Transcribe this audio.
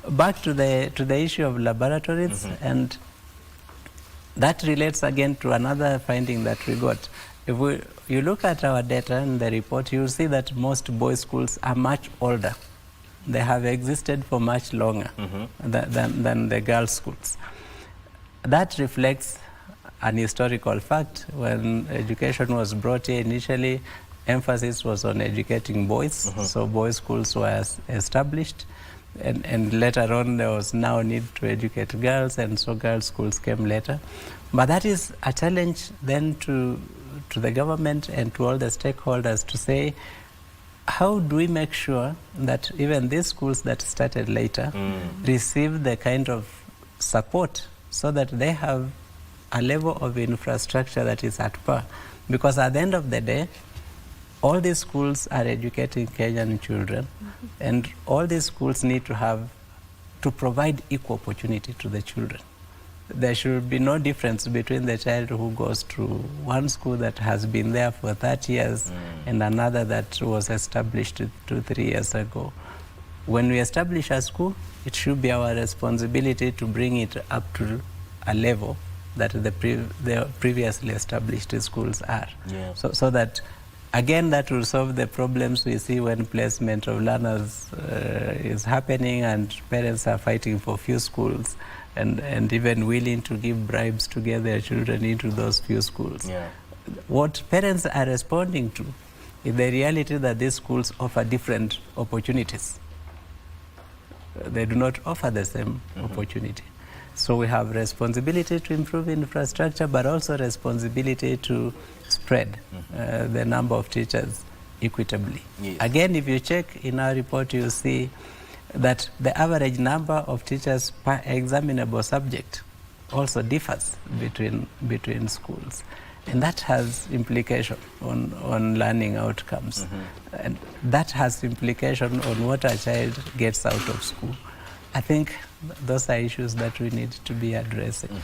back to the issue of laboratories, and that relates again to another finding that we got. If you look at our data in the report, you'll see that most boys' schools are much older. They have existed for much longer than the girls' schools. That reflects an historical fact. When education was brought here initially, emphasis was on educating boys, so boys' schools were established. And later on, there was now need to educate girls, and so girls' schools came later. But that is a challenge then to the government and to all the stakeholders to say, how do we make sure that even these schools that started later receive the kind of support so that they have a level of infrastructure that is at par? Because at the end of the day, all these schools are educating Kenyan children, and all these schools need to provide equal opportunity to the children. There should be no difference between the child who goes to one school that has been there for 30 years and another that was established 2-3 years ago. When we establish a school, it should be our responsibility to bring it up to a level that the previously established schools are. Yeah. So that, again, that will solve the problems we see when placement of learners is happening and parents are fighting for few schools and even willing to give bribes to get their children into those few schools. Yeah. What parents are responding to is the reality that these schools offer different opportunities. They do not offer the same opportunity. So we have responsibility to improve infrastructure, but also responsibility to spread the number of teachers equitably. Yes. Again, if you check in our report, you'll see that the average number of teachers per examinable subject also differs between schools. And that has implication on learning outcomes. And that has implication on what a child gets out of school. I think those are issues that we need to be addressing.